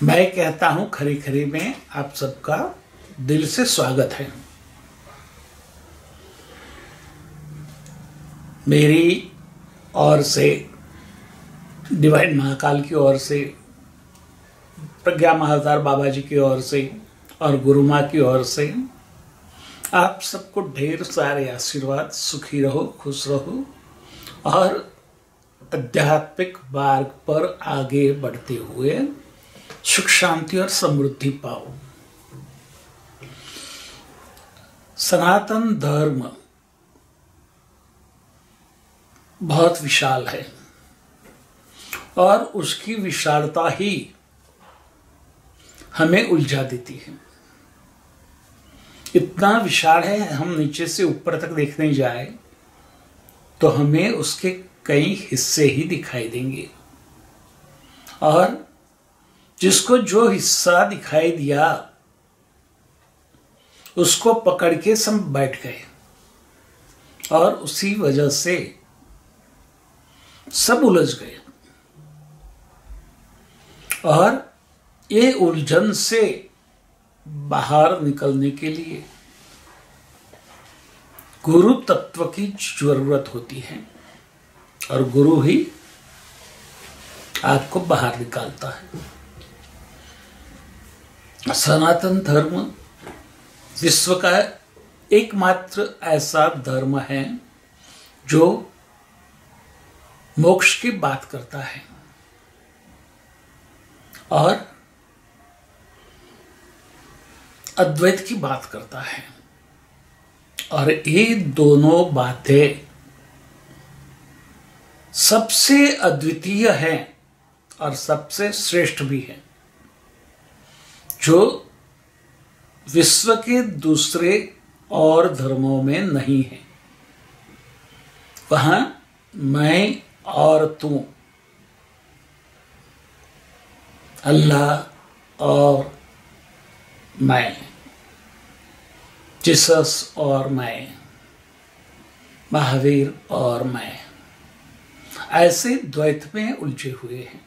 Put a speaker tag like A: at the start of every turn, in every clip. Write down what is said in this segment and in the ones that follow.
A: मैं कहता हूं खरी खरी में आप सबका दिल से स्वागत है। मेरी ओर से, डिवाइन महाकाल की ओर से, प्रज्ञा महाअवतार बाबा जी की ओर से और गुरु माँ की ओर से आप सबको ढेर सारे आशीर्वाद। सुखी रहो, खुश रहो और आध्यात्मिक मार्ग पर आगे बढ़ते हुए सुख शांति और समृद्धि पाओ। सनातन धर्म बहुत विशाल है और उसकी विशालता ही हमें उलझा देती है। इतना विशाल है, हम नीचे से ऊपर तक देखने जाए तो हमें उसके कई हिस्से ही दिखाई देंगे और जिसको जो हिस्सा दिखाई दिया उसको पकड़ के सब बैठ गए और उसी वजह से सब उलझ गए। और ये उलझन से बाहर निकलने के लिए गुरु तत्व की जरूरत होती है और गुरु ही आपको बाहर निकालता है। सनातन धर्म विश्व का एकमात्र ऐसा धर्म है जो मोक्ष की बात करता है और अद्वैत की बात करता है। और ये दोनों बातें सबसे अद्वितीय है और सबसे श्रेष्ठ भी है, जो विश्व के दूसरे और धर्मों में नहीं है। वहां मैं और तू, अल्लाह और मैं, जीसस और मैं, महावीर और मैं, ऐसे द्वैत में उलझे हुए हैं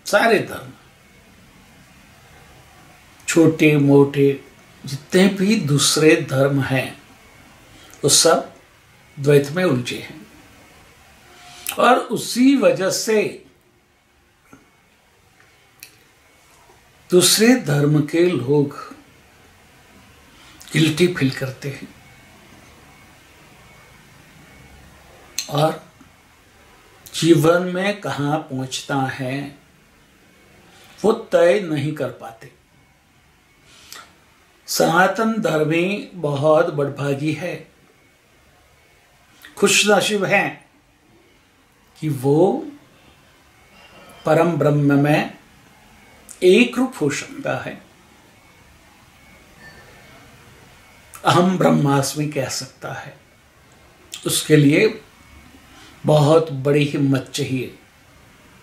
A: सारे धर्म। छोटे मोटे जितने भी दूसरे धर्म हैं वो सब द्वैत में उलझे हैं और उसी वजह से दूसरे धर्म के लोग गिल्टी फील करते हैं और जीवन में कहाँ पहुंचना है वो तय नहीं कर पाते। सनातन धर्मी बहुत बड़भागी है, खुशनसीब है कि वो परम ब्रह्म में एक रूप हो सकता है। अहम ब्रह्मास्मि कह सकता है। उसके लिए बहुत बड़ी हिम्मत चाहिए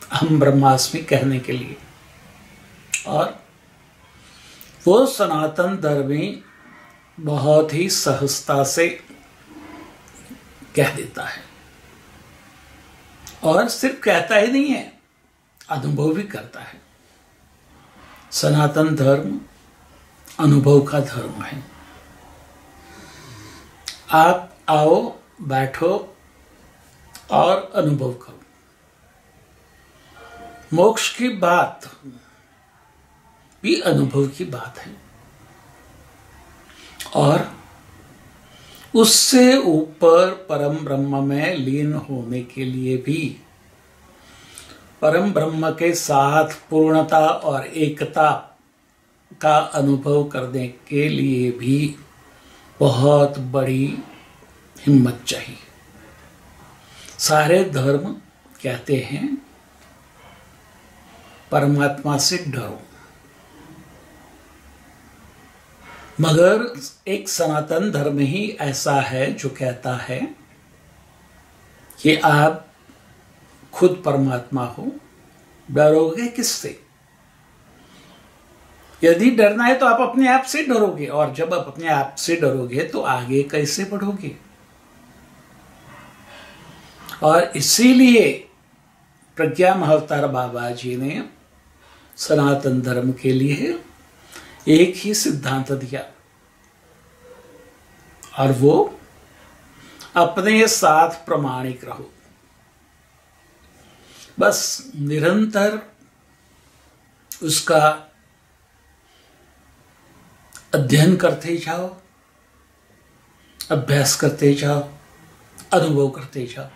A: अहम ब्रह्मास्मि कहने के लिए। और वो सनातन धर्मी बहुत ही सहजता से कह देता है और सिर्फ कहता ही नहीं है, अनुभव भी करता है। सनातन धर्म अनुभव का धर्म है। आप आओ, बैठो और अनुभव करो। मोक्ष की बात भी अनुभव की बात है और उससे ऊपर परम ब्रह्म में लीन होने के लिए भी, परम ब्रह्म के साथ पूर्णता और एकता का अनुभव करने के लिए भी बहुत बड़ी हिम्मत चाहिए। सारे धर्म कहते हैं परमात्मा से डरो, मगर एक सनातन धर्म ही ऐसा है जो कहता है कि आप खुद परमात्मा हो, डरोगे किससे? यदि डरना है तो आप अपने आप से डरोगे और जब आप अपने आप से डरोगे तो आगे कैसे बढ़ोगे? और इसीलिए प्रज्ञा महाअवतार बाबा जी ने सनातन धर्म के लिए एक ही सिद्धांत दिया, और वो अपने साथ प्रमाणिक रहो। बस निरंतर उसका अध्ययन करते जाओ, अभ्यास करते जाओ, अनुभव करते जाओ,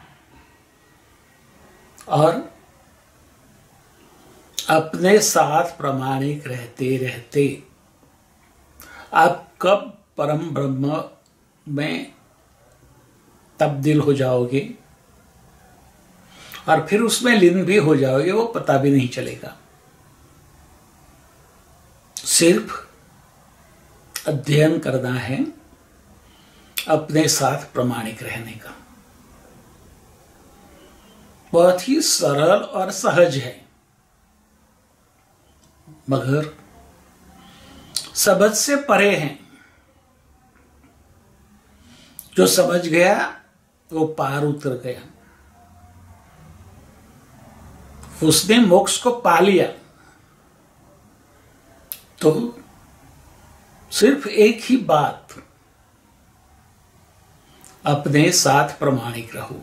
A: और अपने साथ प्रमाणिक रहते रहते आप कब परम ब्रह्म में तब्दील हो जाओगे और फिर उसमें लीन भी हो जाओगे, वो पता भी नहीं चलेगा। सिर्फ अध्ययन करना है, अपने साथ प्रमाणिक रहने का। बहुत ही सरल और सहज है, मगर समझ से परे हैं। जो समझ गया वो पार उतर गया, उसने मोक्ष को पा लिया। तो सिर्फ एक ही बात, अपने साथ प्रमाणिक रहो।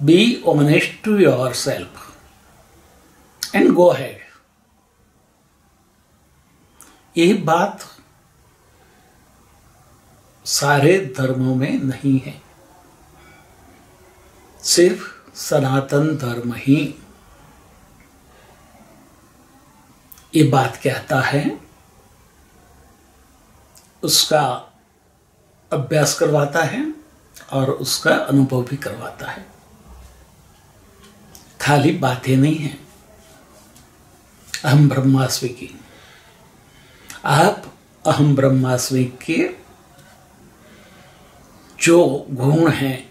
A: Be honest to yourself and go ahead. ये बात सारे धर्मों में नहीं है, सिर्फ सनातन धर्म ही ये बात कहता है, उसका अभ्यास करवाता है और उसका अनुभव भी करवाता है। खाली बातें नहीं हैं। अहम ब्रह्मास्मि की, आप अहम ब्रह्मास्मि के जो गुण हैं,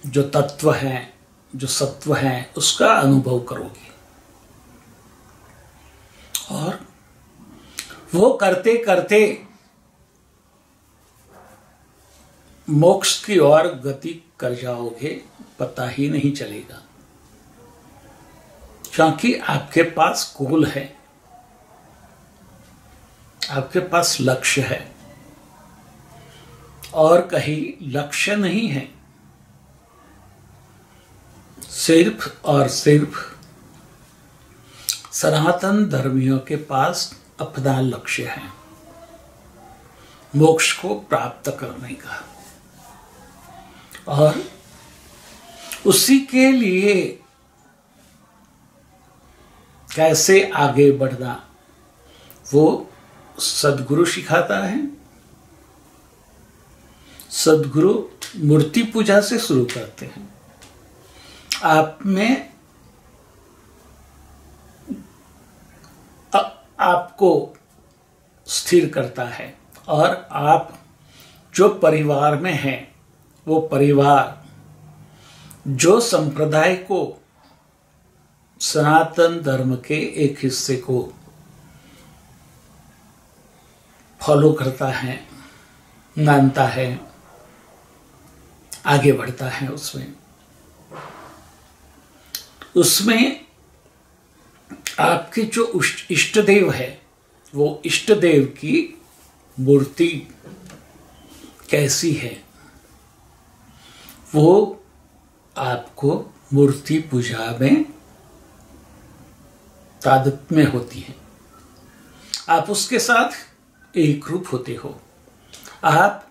A: जो तत्व हैं, जो सत्व हैं, उसका अनुभव करोगे, और वो करते करते मोक्ष की ओर गति कर जाओगे, पता ही नहीं चलेगा। क्योंकि आपके पास गोल है, आपके पास लक्ष्य है, और कहीं लक्ष्य नहीं है। सिर्फ और सिर्फ सनातन धर्मियों के पास अपना लक्ष्य है, मोक्ष को प्राप्त करने का, और उसी के लिए कैसे आगे बढ़ना वो सद्गुरु सिखाता है। सद्गुरु मूर्ति पूजा से शुरू करते हैं, आप में आपको स्थिर करता है, और आप जो परिवार में हैं, वो परिवार जो संप्रदाय को, सनातन धर्म के एक हिस्से को फॉलो करता है, मानता है, आगे बढ़ता है, उसमें आपके जो इष्ट देव है, वो इष्ट देव की मूर्ति कैसी है, वो आपको मूर्ति पूजा में तादात्म्य होती है। आप उसके साथ एक रूप होते हो। आप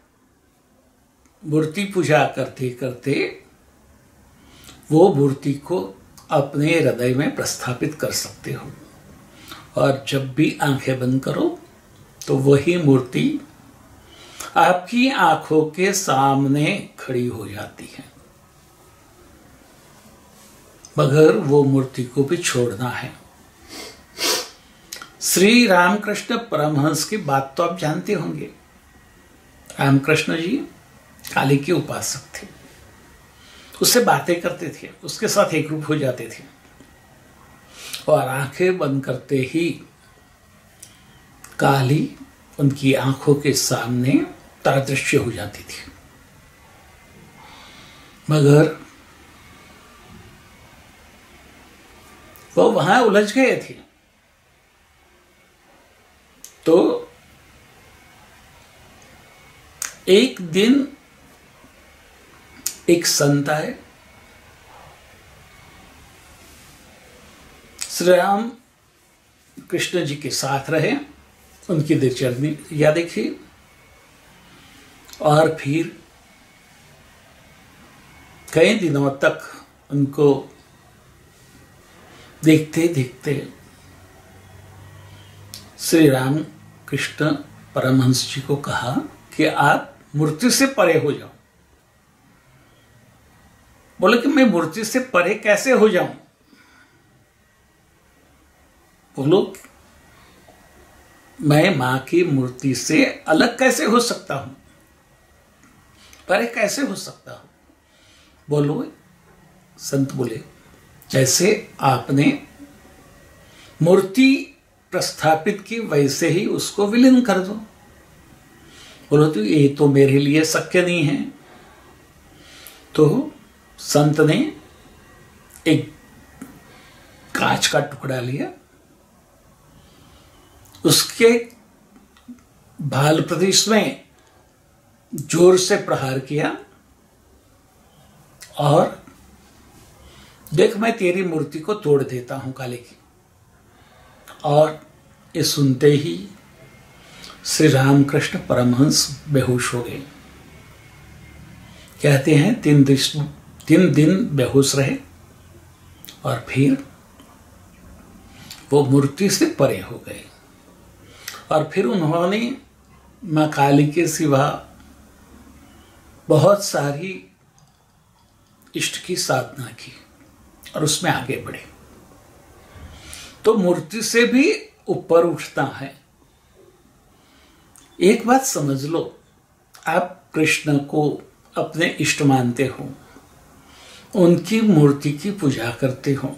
A: मूर्ति पूजा करते करते वो मूर्ति को अपने हृदय में प्रस्थापित कर सकते हो, और जब भी आंखें बंद करो तो वही मूर्ति आपकी आंखों के सामने खड़ी हो जाती है। मगर वो मूर्ति को भी छोड़ना है। श्री रामकृष्ण परमहंस की बात तो आप जानते होंगे। रामकृष्ण जी काली के उपासक थे, उससे बातें करते थे, उसके साथ एक रूप हो जाते थे, और आंखें बंद करते ही काली उनकी आंखों के सामने तादृश्य हो जाती थी। मगर वो वहां उलझ गए थे, एक दिन एक संत आए, श्री राम कृष्ण जी के साथ रहे, उनकी दिनचर्या देखी, और फिर कई दिनों तक उनको देखते देखते श्री राम कृष्ण परमहंस जी को कहा कि आप मूर्ति से परे हो जाओ। बोले कि मैं मूर्ति से परे कैसे हो जाऊं? बोलो, मैं मां की मूर्ति से अलग कैसे हो सकता हूं, परे कैसे हो सकता हूं? बोलो, संत बोले, जैसे आपने मूर्ति प्रस्थापित की वैसे ही उसको विलीन कर दो। बोलो, तो ये तो मेरे लिए शक्य नहीं है। तो संत ने एक कांच का टुकड़ा लिया, उसके भाल प्रदेश में जोर से प्रहार किया और देख, मैं तेरी मूर्ति को तोड़ देता हूं काले की। और ये सुनते ही श्री रामकृष्ण परमहंस बेहोश हो गए। कहते हैं 3 दिन बेहोश रहे और फिर वो मूर्ति से परे हो गए। और फिर उन्होंने मां काली के सिवा बहुत सारी इष्ट की साधना की और उसमें आगे बढ़े। तो मूर्ति से भी ऊपर उठता है। एक बात समझ लो, आप कृष्ण को अपने इष्ट मानते हो, उनकी मूर्ति की पूजा करते हो,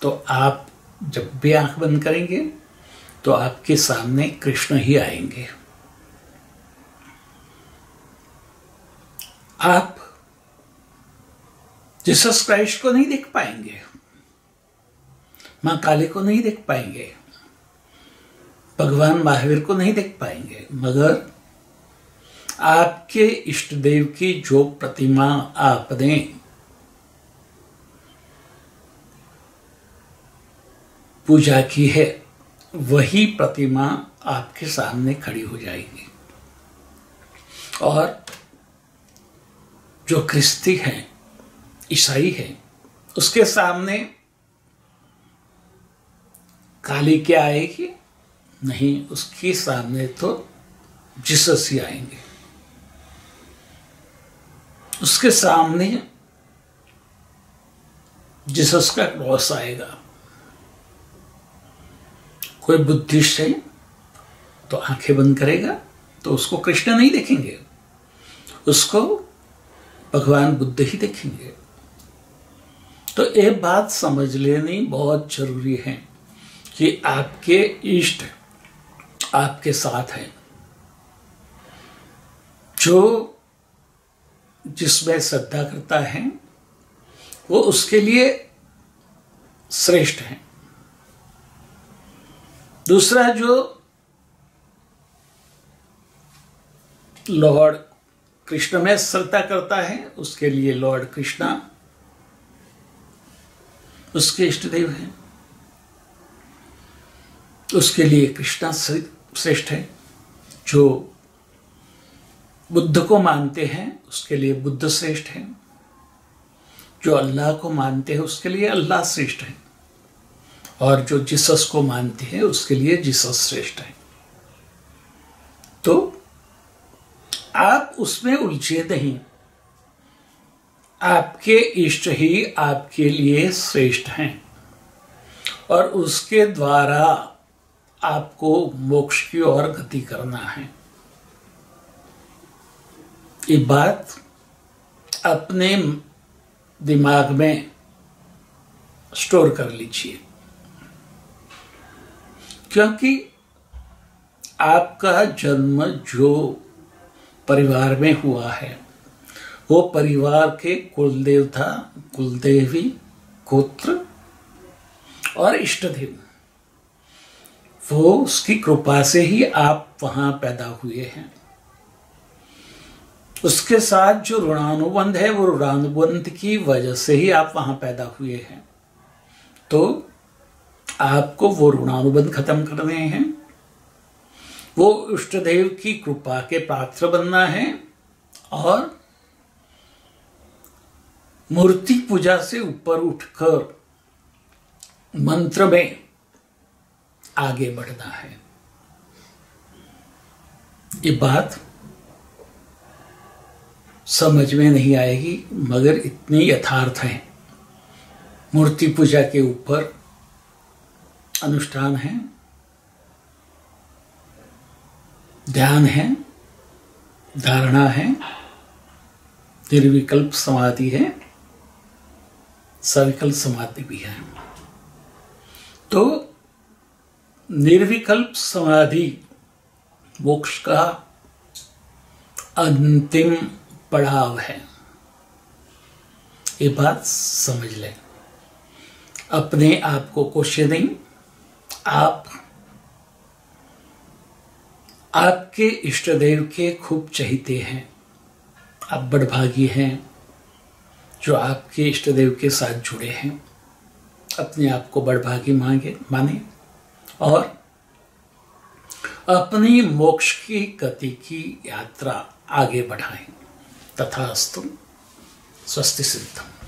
A: तो आप जब भी आंख बंद करेंगे तो आपके सामने कृष्ण ही आएंगे। आप जीसस क्राइस्ट को नहीं देख पाएंगे, मां काली को नहीं देख पाएंगे, भगवान महावीर को नहीं देख पाएंगे, मगर आपके इष्ट देव की जो प्रतिमा आपने पूजा की है, वही प्रतिमा आपके सामने खड़ी हो जाएगी। और जो ख्रिस्ती है, ईसाई है, उसके सामने काली क्या आएगी? नहीं, उसके सामने तो जीसस ही आएंगे। उसके सामने जीसस का क्रॉस आएगा। कोई बुद्धिस्ट है तो आंखें बंद करेगा तो उसको कृष्ण नहीं देखेंगे, उसको भगवान बुद्ध ही देखेंगे। तो ये बात समझ लेनी बहुत जरूरी है कि आपके इष्ट आपके साथ है, जो जिसमें श्रद्धा करता है वो उसके लिए श्रेष्ठ है। दूसरा, जो लॉर्ड कृष्ण में श्रद्धा करता है उसके लिए लॉर्ड कृष्णा उसके इष्ट देव हैं, उसके लिए कृष्णा श्रेष्ठ है। जो बुद्ध को मानते हैं उसके लिए बुद्ध श्रेष्ठ है, जो अल्लाह को मानते हैं उसके लिए अल्लाह श्रेष्ठ है, और जो जीसस को मानते हैं उसके लिए जीसस श्रेष्ठ है। तो आप उसमें उलझे नहीं, आपके इष्ट ही आपके लिए श्रेष्ठ हैं और उसके द्वारा आपको मोक्ष की ओर गति करना है। ये बात अपने दिमाग में स्टोर कर लीजिए, क्योंकि आपका जन्म जो परिवार में हुआ है वो परिवार के कुलदेवता, कुलदेवी, गोत्र और इष्ट देव, वो उसकी कृपा से ही आप वहां पैदा हुए हैं। उसके साथ जो ऋणानुबंध है वो ऋणानुबंध की वजह से ही आप वहां पैदा हुए हैं। तो आपको वो ऋणानुबंध खत्म करने हैं, वो इष्ट देव की कृपा के पात्र बनना है और मूर्ति पूजा से ऊपर उठकर मंत्र में आगे बढ़ना है। ये बात समझ में नहीं आएगी मगर इतनी यथार्थ है। मूर्ति पूजा के ऊपर अनुष्ठान है, ध्यान है, धारणा है, निर्विकल्प समाधि है, सविकल्प समाधि भी है। तो निर्विकल्प समाधि मोक्ष का अंतिम पड़ाव है, ये बात समझ लें। अपने आप को क्वेश्चनिंग, आप आपके इष्ट देव के खूब चहीते हैं, आप बड़भागी हैं जो आपके इष्ट देव के साथ जुड़े हैं। अपने आप को बड़भागी माने और अपनी मोक्ष की गति की यात्रा आगे बढ़ाएं। तथास्तु। स्वस्ति सिद्धम।